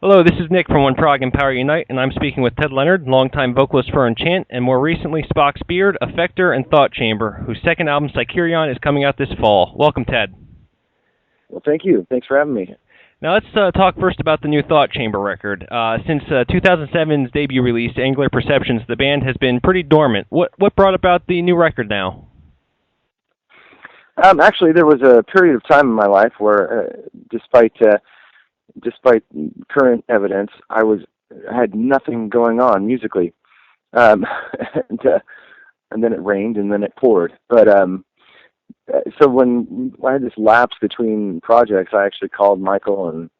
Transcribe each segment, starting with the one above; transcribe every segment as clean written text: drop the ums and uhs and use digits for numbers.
Hello, this is Nick from When Prog and Power Unite, and I'm speaking with Ted Leonard, longtime vocalist for Enchant, and more recently Spocks Beard, Affector, and Thought Chamber, whose second album, Psykerion, is coming out this fall. Welcome, Ted. Well, thank you. Thanks for having me. Now let's talk first about the new Thought Chamber record. Since 2007's debut release, Angular Perceptions, the band has been pretty dormant. What brought about the new record now? Actually, there was a period of time in my life where, despite current evidence, I had nothing going on musically, and then it rained and then it poured. But so when I had this lapse between projects, I actually called Michael and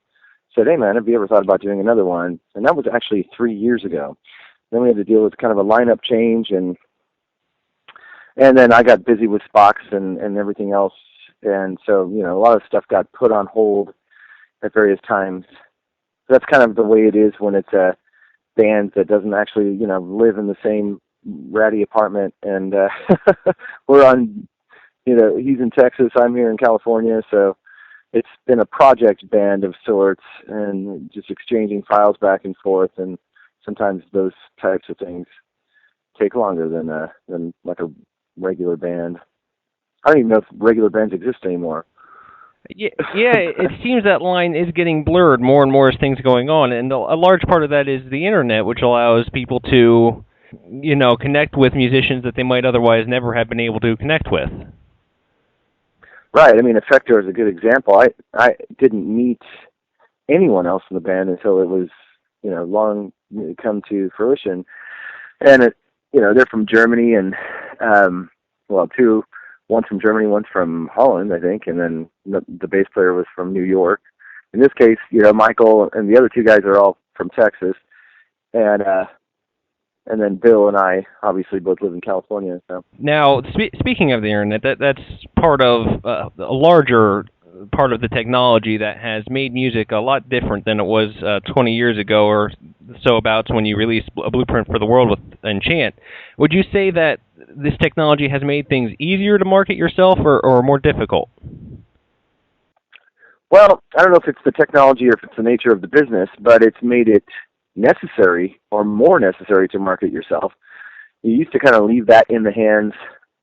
said, "Hey, man, have you ever thought about doing another one?" And that was actually 3 years ago. Then we had to deal with kind of a lineup change, and then I got busy with Spocks and everything else, and so a lot of stuff got put on hold at various times. So that's kind of the way it is when it's a band that doesn't actually live in the same ratty apartment, and we're on. He's in Texas, I'm here in California, so it's been a project band of sorts, and just exchanging files back and forth, and sometimes those types of things take longer than like a regular band. I don't even know if regular bands exist anymore. Yeah, it seems that line is getting blurred more and more as things are going on, and a large part of that is the internet, which allows people to, connect with musicians that they might otherwise never have been able to connect with. Right. I mean, Affector is a good example. I didn't meet anyone else in the band until it was, long come to fruition. And they're from Germany, and one from Germany, one from Holland, I think, and then the bass player was from New York. In this case, Michael and the other two guys are all from Texas, and then Bill and I obviously both live in California. So now, speaking of the internet, that's part of a larger part of the technology that has made music a lot different than it was 20 years ago or so about when you released A Blueprint for the World with Enchant. Would you say that this technology has made things easier to market yourself or more difficult? Well, I don't know if it's the technology or if it's the nature of the business, but it's made it necessary or more necessary to market yourself. You used to kind of leave that in the hands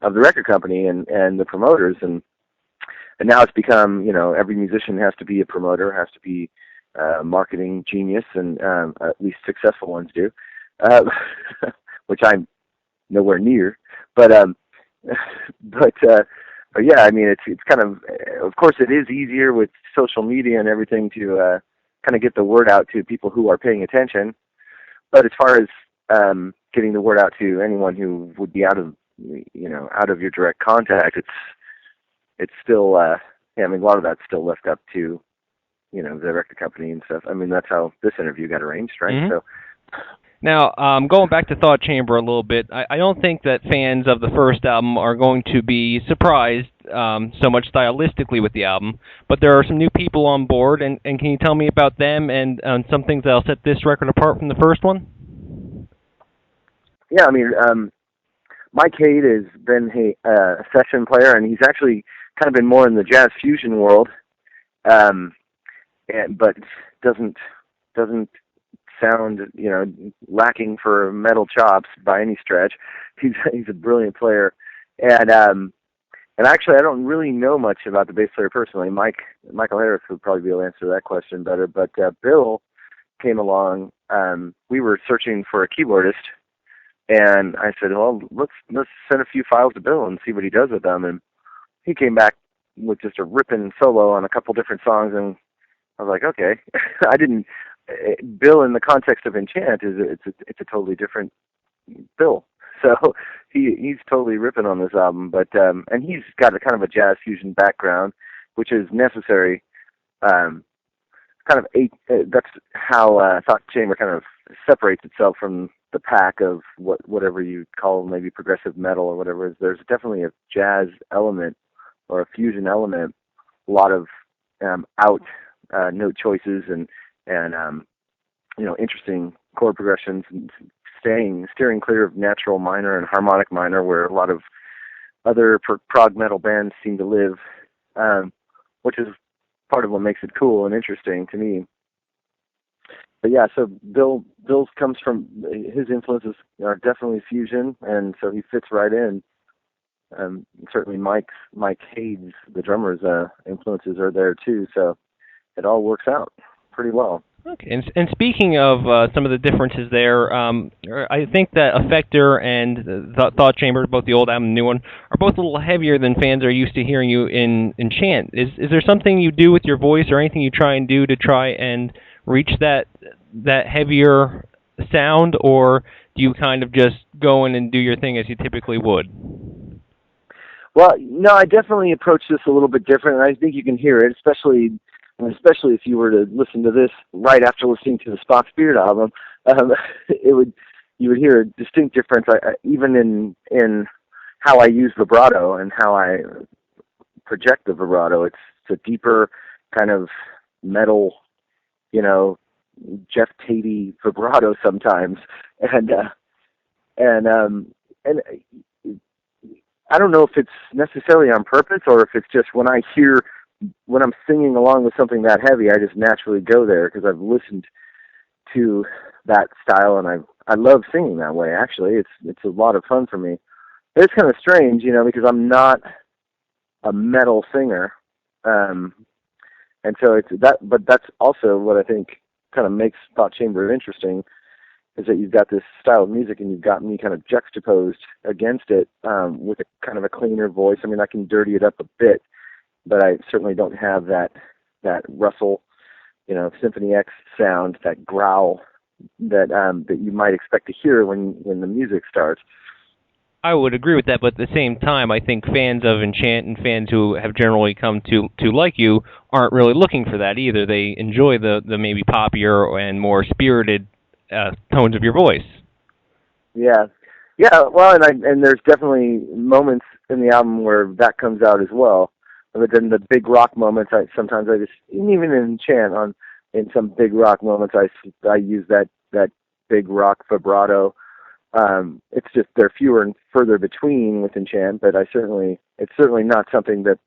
of the record company and the promoters, and now it's become, every musician has to be a promoter, has to be a marketing genius, and at least successful ones do, which I'm nowhere near. But yeah, I mean, it's kind of course, it is easier with social media and everything to kind of get the word out to people who are paying attention. But as far as getting the word out to anyone who would be out of your direct contact, it's still, I mean, a lot of that's still left up to, the record company and stuff. I mean, that's how this interview got arranged, right? Mm-hmm. So. Now, going back to Thought Chamber a little bit, I don't think that fans of the first album are going to be surprised so much stylistically with the album, but there are some new people on board, and can you tell me about them and some things that'll set this record apart from the first one? Yeah, I mean, Mike Haid has been a session player, and he's actually kind of been more in the jazz fusion world, but doesn't sound lacking for metal chops by any stretch. He's a brilliant player, and actually I don't really know much about the bass player personally. Michael Harris would probably be able to answer that question better. But Bill came along. We were searching for a keyboardist, and I said, well, let's send a few files to Bill and see what he does with them. And he came back with just a ripping solo on a couple different songs, and I was like, okay. Bill, in the context of Enchant, it's a totally different Bill. So he's totally ripping on this album, but and he's got a kind of a jazz fusion background, which is necessary. That's how Thought Chamber kind of separates itself from the pack of whatever you call maybe progressive metal or whatever. There's definitely a jazz element or a fusion element, a lot of note choices and interesting chord progressions, and steering clear of natural minor and harmonic minor, where a lot of other prog metal bands seem to live, which is part of what makes it cool and interesting to me. yeah, so Bill's comes from, his influences are definitely fusion, and so he fits right in. Certainly Mike Hayes, the drummer's influences are there too, so it all works out pretty well. Okay, and speaking of some of the differences there, I think that Affector and Thought Chamber, both the old album and the new one, are both a little heavier than fans are used to hearing you in Enchant. Is there something you do with your voice or anything you try and do to try and reach that heavier sound, or do you kind of just go in and do your thing as you typically would? Well, no, I definitely approach this a little bit different, and I think you can hear it, especially if you were to listen to this right after listening to the Spocks Beard album. You would hear a distinct difference, even in how I use vibrato and how I project the vibrato. It's a deeper kind of metal, Jeff Tatey vibrato sometimes, and I don't know if it's necessarily on purpose or if it's just when I'm singing along with something that heavy, I just naturally go there because I've listened to that style and I love singing that way. Actually, it's a lot of fun for me. It's kind of strange, because I'm not a metal singer, and so it's that. But that's also what I think kind of makes Thought Chamber interesting, is that you've got this style of music and you've got me kind of juxtaposed against it with a kind of a cleaner voice. I mean, I can dirty it up a bit, but I certainly don't have that Russell, Symphony X sound, that growl that you might expect to hear when the music starts. I would agree with that, but at the same time, I think fans of Enchant and fans who have generally come to like you aren't really looking for that either. They enjoy the maybe poppier and more spirited tones of your voice. Yeah. Well, and there's definitely moments in the album where that comes out as well. But then the big rock moments, sometimes I just, even in Enchant, in some big rock moments, I use that big rock vibrato. It's just they're fewer and further between with Enchant, but it's certainly not something that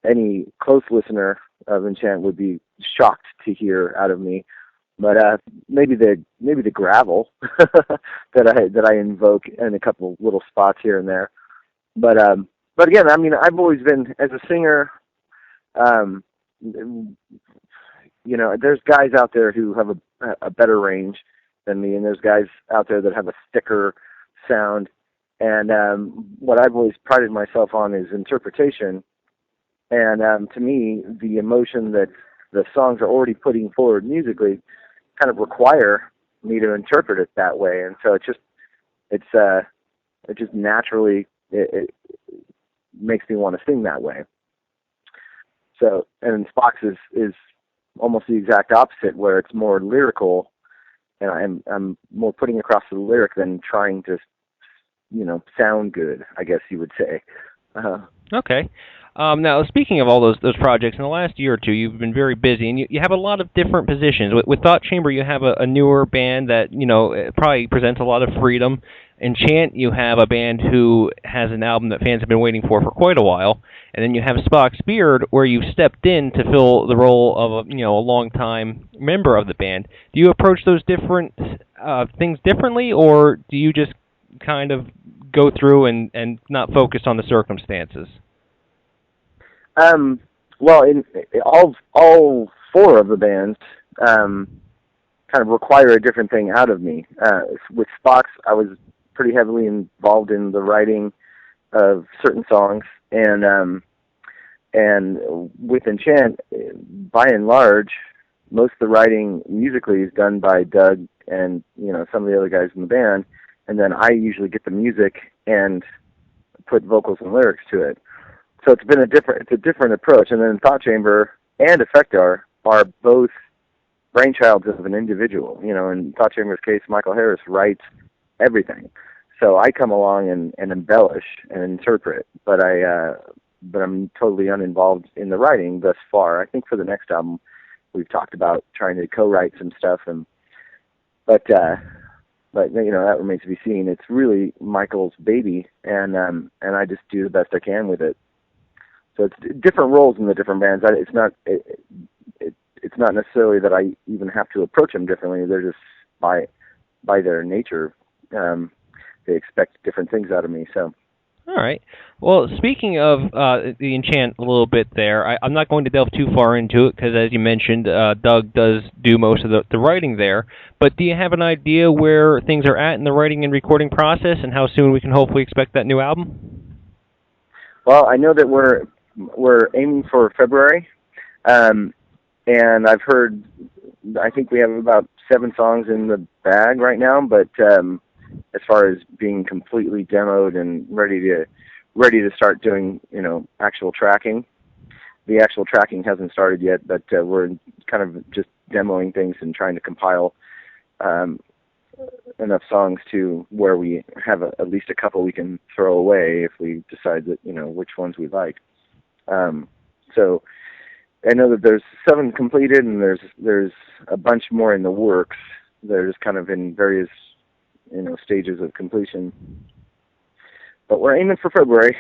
any close listener of Enchant would be shocked to hear out of me. But maybe the gravel that I invoke in a couple little spots here and there. But again, I mean, I've always been, as a singer, there's guys out there who have a better range than me, and there's guys out there that have a thicker sound. And what I've always prided myself on is interpretation. And to me, the emotion that the songs are already putting forward musically kind of require me to interpret it that way. And so it just naturally it makes me want to sing that way. So, and Spocks is almost the exact opposite, where it's more lyrical, and I'm more putting across the lyric than trying to, sound good, I guess you would say. Okay. Now, speaking of all those projects, in the last year or two, you've been very busy, and you have a lot of different positions. With Thought Chamber, you have a newer band that, probably presents a lot of freedom. Enchant, you have a band who has an album that fans have been waiting for quite a while. And then you have Spocks Beard, where you've stepped in to fill the role of a long-time member of the band. Do you approach those different things differently, or do you just kind of go through and not focus on the circumstances? Well, in all four of the bands kind of require a different thing out of me. With Spocks, I was pretty heavily involved in the writing of certain songs, and with Enchant, by and large, most of the writing musically is done by Doug and some of the other guys in the band, and then I usually get the music and put vocals and lyrics to it. So it's a different approach. And then Thought Chamber and Affector are both brainchilds of an individual. In Thought Chamber's case, Michael Harris writes everything. So I come along and embellish and interpret, but I'm totally uninvolved in the writing thus far. I think for the next album, we've talked about trying to co-write some stuff, but that remains to be seen. It's really Michael's baby, and I just do the best I can with it. So it's different roles in the different bands. it's not necessarily that I even have to approach them differently. They're just by their nature, they expect different things out of me. So. All right. Well, speaking of the Enchant a little bit there, I'm not going to delve too far into it because, as you mentioned, Doug does do most of the writing there. But do you have an idea where things are at in the writing and recording process and how soon we can hopefully expect that new album? Well, I know that we're aiming for February, and I've heard, I think we have about 7 songs in the bag right now, but as far as being completely demoed and ready to start doing, actual tracking. The actual tracking hasn't started yet, but we're kind of just demoing things and trying to compile enough songs to where we have at least a couple we can throw away if we decide that, which ones we like. So I know that there's 7 completed and there's a bunch more in the works. They're just kind of in various stages of completion. But we're aiming for February.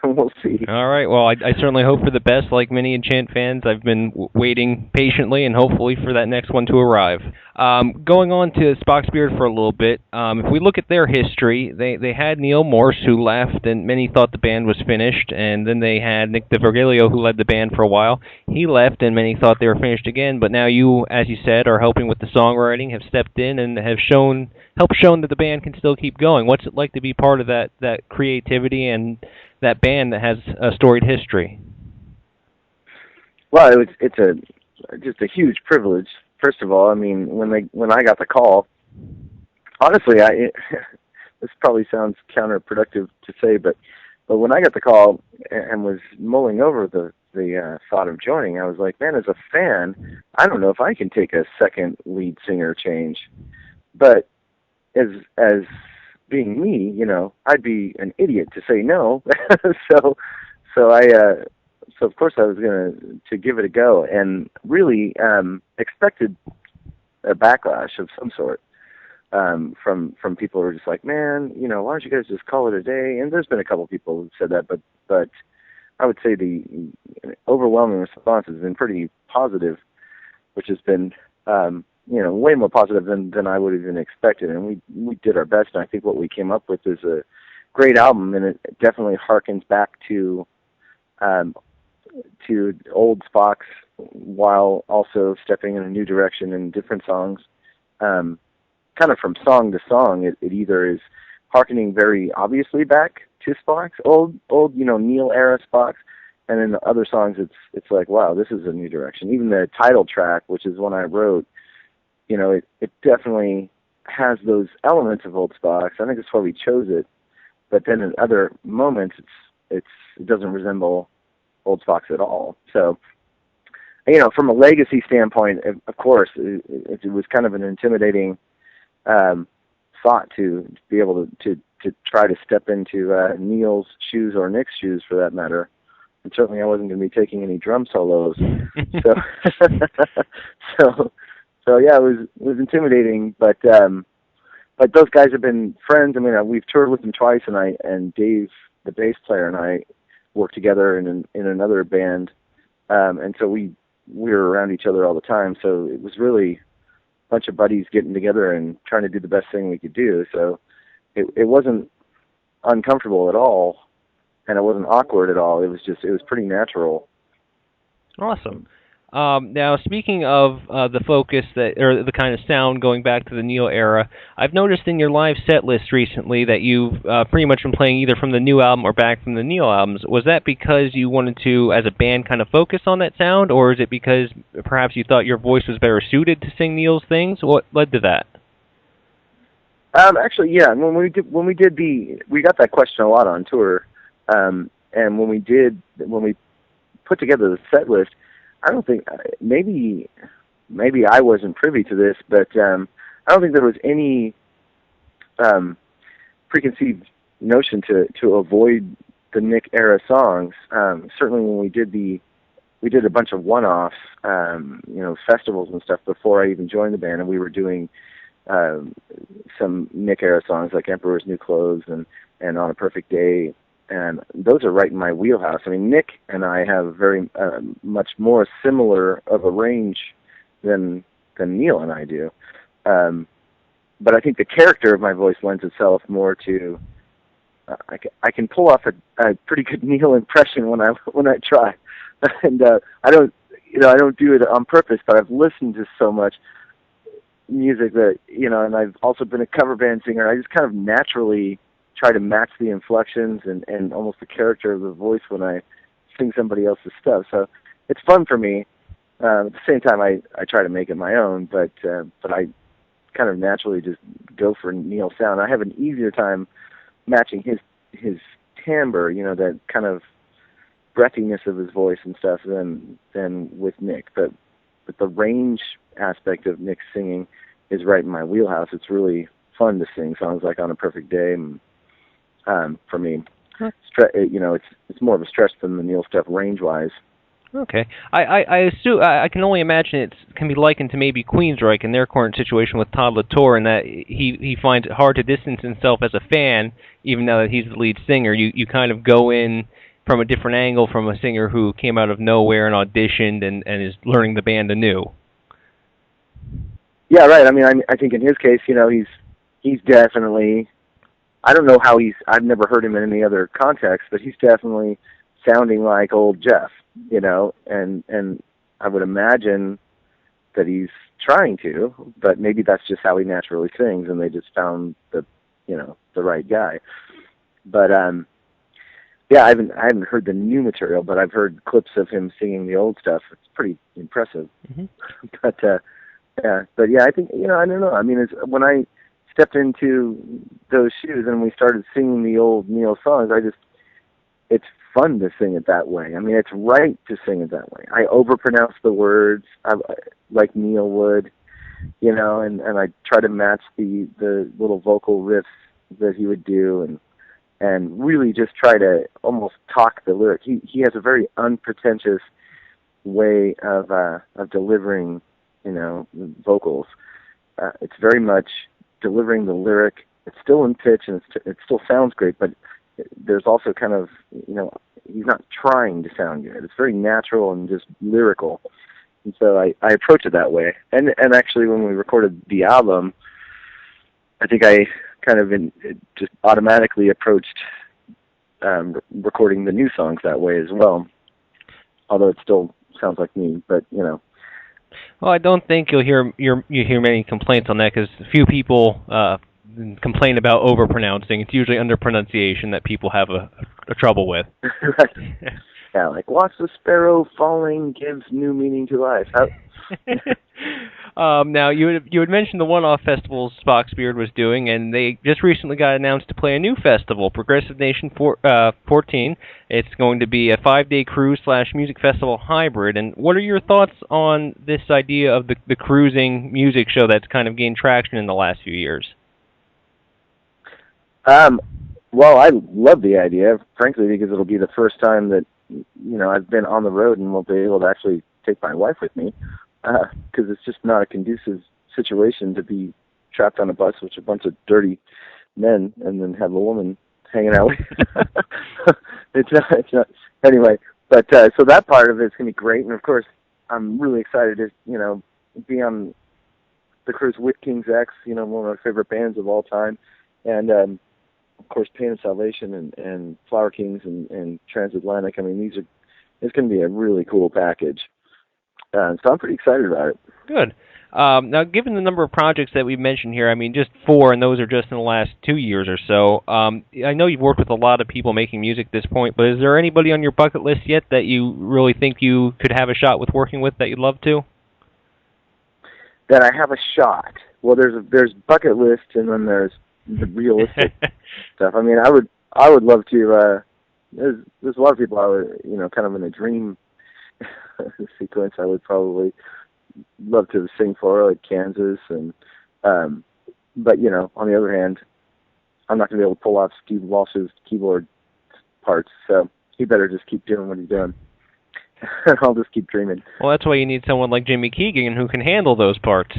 We'll see. All right. Well, I certainly hope for the best. Like many Enchant fans, I've been waiting patiently and hopefully for that next one to arrive. Going on to Spocks Beard for a little bit, if we look at their history, they had Neil Morse, who left, and many thought the band was finished, and then they had Nick DeVirgilio, who led the band for a while. He left, and many thought they were finished again, but now you, as you said, are helping with the songwriting, have stepped in, and have shown that the band can still keep going. What's it like to be part of that creativity and that band that has a storied history? Well, it's just a huge privilege. First of all, I mean, when I got the call, honestly, this probably sounds counterproductive to say, but when I got the call and was mulling over the thought of joining, I was like, man, as a fan, I don't know if I can take a second lead singer change, but as being me, I'd be an idiot to say no. So of course I was going to give it a go, and really expected a backlash of some sort from people who were just like, man, why don't you guys just call it a day? And there's been a couple of people who said that, but I would say the overwhelming response has been pretty positive, which has been way more positive than I would have even expected. And we did our best, and I think what we came up with is a great album, and it definitely harkens back to old Spocks while also stepping in a new direction in different songs. Kind of from song to song, it either is harkening very obviously back to Spocks, old Neil era Spocks, and in the other songs it's like, wow, this is a new direction. Even the title track, which is one I wrote, it definitely has those elements of old Spocks. I think that's why we chose it. But then in other moments, it doesn't resemble old Spocks at all. So, from a legacy standpoint, of course, it was kind of an intimidating thought to be able to try to step into Neil's shoes or Nick's shoes, for that matter. And certainly, I wasn't going to be taking any drum solos. So yeah, it was intimidating, but those guys have been friends. I mean, we've toured with them twice, and Dave, the bass player, and I worked together in another band, and so we were around each other all the time. So it was really a bunch of buddies getting together and trying to do the best thing we could do. So it wasn't uncomfortable at all, and it wasn't awkward at all. It was pretty natural. Awesome. Now, speaking of the focus or the kind of sound going back to the Neil era, I've noticed in your live set list recently that you've pretty much been playing either from the new album or back from the Neil albums. Was that because you wanted to, as a band, kind of focus on that sound, or is it because perhaps you thought your voice was better suited to sing Neil's things? What led to that? Actually, yeah. When we got that question a lot on tour, and when we put together the set list, I don't think, maybe I wasn't privy to this, but I don't think there was any preconceived notion to avoid the Nick era songs. Certainly when we did a bunch of one-offs, festivals and stuff before I even joined the band, and we were doing some Nick era songs like Emperor's New Clothes and On a Perfect Day. And those are right in my wheelhouse. I mean, Nick and I have very much more similar of a range than Neil and I do. But I think the character of my voice lends itself more to. I can pull off a pretty good Neil impression when I try, and I don't do it on purpose. But I've listened to so much music that and I've also been a cover band singer. I just kind of naturally try to match the inflections and almost the character of the voice when I sing somebody else's stuff. So it's fun for me. At the same time, I try to make it my own, but I kind of naturally just go for Neil's sound. I have an easier time matching his timbre, that kind of breathiness of his voice and stuff than with Nick. But the range aspect of Nick's singing is right in my wheelhouse. It's really fun to sing songs like On a Perfect Day. And, for me, it's more of a stretch than the Neil stuff range-wise. Okay. I assume I can only imagine it can be likened to maybe Queensryche in their current situation with Todd LaTorre, in that he finds it hard to distance himself as a fan, even now that he's the lead singer. You kind of go in from a different angle from a singer who came out of nowhere and auditioned and is learning the band anew. Yeah, right. I mean, I think in his case, he's definitely. I don't know how I've never heard him in any other context, but he's definitely sounding like old Jeff, and I would imagine that he's trying to, but maybe that's just how he naturally sings, and they just found the right guy. But yeah, I haven't heard the new material, but I've heard clips of him singing the old stuff. It's pretty impressive. Mm-hmm. But yeah, I think I don't know. I mean, when I stepped into those shoes and we started singing the old Neil songs, it's fun to sing it that way. I mean, it's right to sing it that way. I overpronounce the words like Neil would, and I try to match the little vocal riffs that he would do, and really just try to almost talk the lyric. He has a very unpretentious way of delivering, vocals. It's very much delivering the lyric. It's still in pitch and it still sounds great, but there's also kind of, he's not trying to sound good. It's very natural and just lyrical. And so I approach it that way. And actually when we recorded the album, I think I kind of just automatically approached recording the new songs that way as well. Although it still sounds like me, but Well, I don't think you'll hear many complaints on that, because few people complain about overpronouncing. It's usually underpronunciation that people have a trouble with. Right. Yeah, like watch the sparrow falling gives new meaning to life. Now you had mentioned the one-off festivals Spocks Beard was doing, and they just recently got announced to play a new festival, Prog Nation 14. It's going to be a 5-day cruise/music festival hybrid. And what are your thoughts on this idea of the cruising music show that's kind of gained traction in the last few years? Well, I love the idea, frankly, because it'll be the first time that I've been on the road and will be able to actually take my wife with me. Because it's just not a conducive situation to be trapped on a bus with a bunch of dirty men and then have a woman hanging out with it's not. Anyway, but so that part of it's going to be great. And, of course, I'm really excited to, be on the cruise with King's X, one of my favorite bands of all time. And, of course, Pain of Salvation and Flower Kings and Transatlantic. I mean, it's going to be a really cool package. So I'm pretty excited about it. Good. Now, given the number of projects that we've mentioned here, I mean, just 4, and those are just in the last 2 years or so. I know you've worked with a lot of people making music at this point, but is there anybody on your bucket list yet that you really think you could have a shot with working with that you'd love to? That I have a shot? Well, there's bucket list, and then there's the realistic stuff. I mean, I would love to. There's a lot of people I would, kind of in a dream sequence I would probably love to sing for, like Kansas, and but on the other hand, I'm not going to be able to pull off Steve Walsh's keyboard parts, so he better just keep doing what he's doing. I'll just keep dreaming. Well, that's why you need someone like Jimmy Keegan who can handle those parts.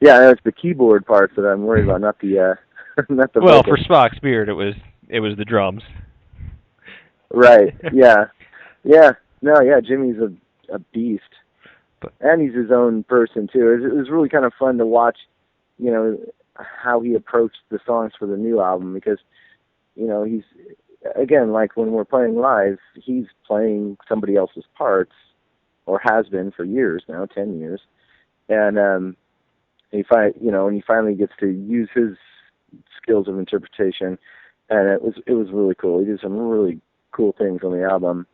Yeah, it's the keyboard parts that I'm worried about, not the not the. Well, vocals. for Spocks Beard, it was the drums. Right. Yeah. Yeah. No. Yeah. Jimmy's a beast. And he's his own person too. It was really kind of fun to watch, you know, how he approached the songs for the new album, because, you know, he's, again, like when we're playing live, he's playing somebody else's parts, or has been for years now, 10 years. And he finally gets to use his skills of interpretation, and it was really cool. He did some really cool things on the album.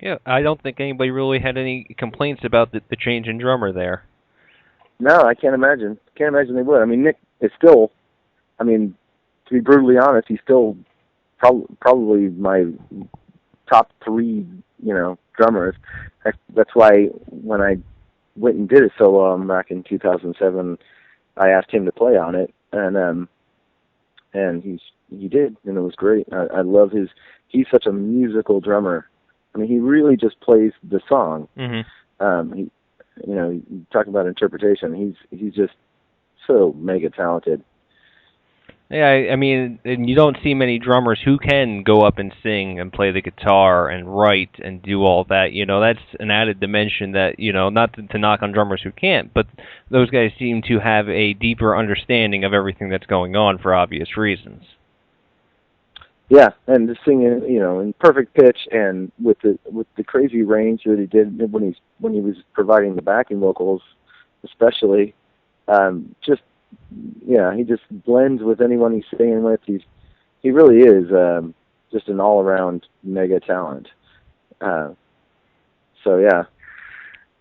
Yeah, I don't think anybody really had any complaints about the change in drummer there. No, I can't imagine. Can't imagine they would. I mean, Nick is still, I mean, to be brutally honest, he's still probably my top 3, you know, drummers. That's why when I went and did a solo album back in 2007, I asked him to play on it, and he did, and it was great. I love he's such a musical drummer. I mean, he really just plays the song. Mm-hmm. You know, you talk about interpretation. He's just so mega talented. Yeah, I mean, and you don't see many drummers who can go up and sing and play the guitar and write and do all that. You know, that's an added dimension that, you know, not to knock on drummers who can't, but those guys seem to have a deeper understanding of everything that's going on for obvious reasons. Yeah, and just singing, you know, in perfect pitch, and with the crazy range that he did when he was providing the backing vocals, especially, just, yeah, he just blends with anyone he's singing with. He really is just an all around mega talent. So yeah.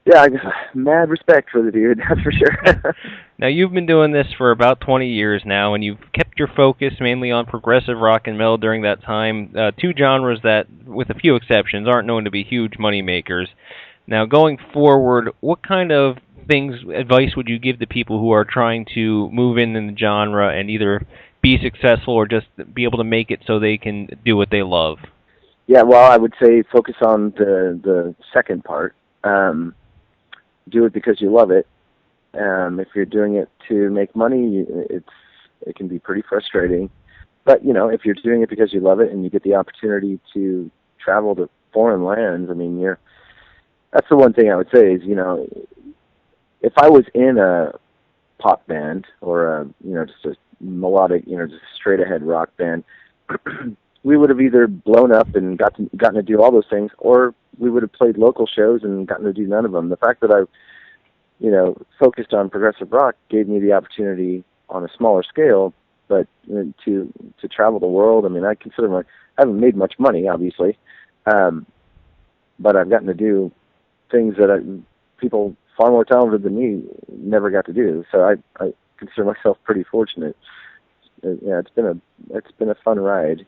Yeah, I guess, mad respect for the dude, that's for sure. Now, you've been doing this for about 20 years now, and you've kept your focus mainly on progressive rock and metal during that time, 2 genres that, with a few exceptions, aren't known to be huge money makers. Now, going forward, what kind of advice would you give to people who are trying to move in the genre and either be successful or just be able to make it so they can do what they love? Yeah, well, I would say focus on the second part. Do it because you love it. If you're doing it to make money, it can be pretty frustrating. But, you know, if you're doing it because you love it and you get the opportunity to travel to foreign lands, I mean, that's the one thing I would say is, you know, if I was in a pop band or you know, just a melodic, you know, just a straight ahead rock band, we would have either blown up and gotten to do all those things, or we would have played local shows and gotten to do none of them. The fact that I, you know, focused on progressive rock gave me the opportunity on a smaller scale, but to travel the world. I mean, I haven't made much money, obviously, but I've gotten to do things that people far more talented than me never got to do. So I consider myself pretty fortunate. Yeah, it's been a fun ride,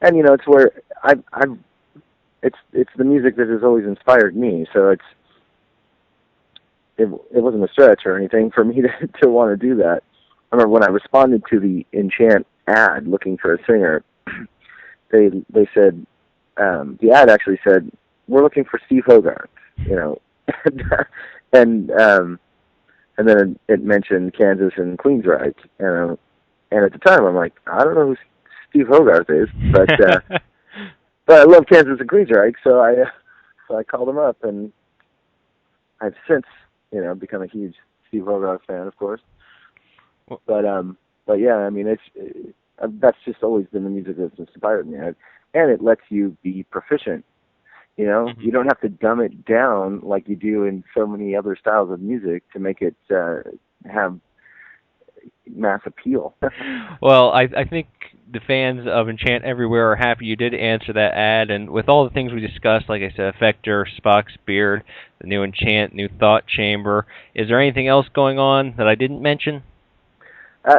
and you know, it's where it's the music that has always inspired me. So it wasn't a stretch or anything for me to want to do that. I remember when I responded to the Enchant ad looking for a singer, they said, the ad actually said, "We're looking for Steve Hogarth," you know, and then it mentioned Kansas and Queensryche, and at the time I'm like, I don't know who Steve Hogarth is, but but I love Kansas and Queensryche, so I called him up, and I've since, you know, become a huge Steve Hogarth fan, of course. But yeah, I mean, that's just always been the music that's inspired me, and it lets you be proficient. You know, mm-hmm. You don't have to dumb it down like you do in so many other styles of music to make it have mass appeal. Well, I think the fans of Enchant everywhere are happy you did answer that ad, and with all the things we discussed, like I said, Affector, Spocks Beard, the new Enchant, new Thought Chamber, is there anything else going on that I didn't mention?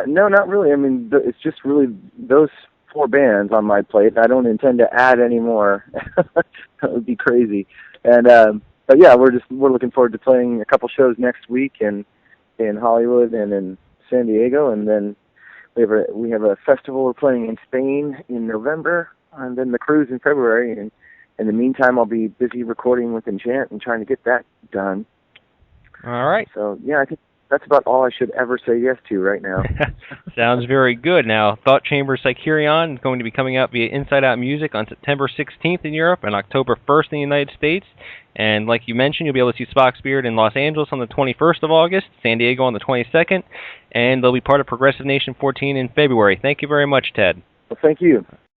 No, not really. I mean, it's just really those 4 bands on my plate. I don't intend to add any more. That would be crazy. And but yeah, we're looking forward to playing a couple shows next week in Hollywood and in San Diego, and then we have a festival we're playing in Spain in November, and then the cruise in February. And in the meantime, I'll be busy recording with Enchant and trying to get that done. All right. So yeah, that's about all I should ever say yes to right now. Sounds very good. Now, Thought Chamber Psykerion is going to be coming out via Inside Out Music on September 16th in Europe and October 1st in the United States. And like you mentioned, you'll be able to see Spocks Beard in Los Angeles on the 21st of August, San Diego on the 22nd, and they'll be part of Progressive Nation 14 in February. Thank you very much, Ted. Well, thank you.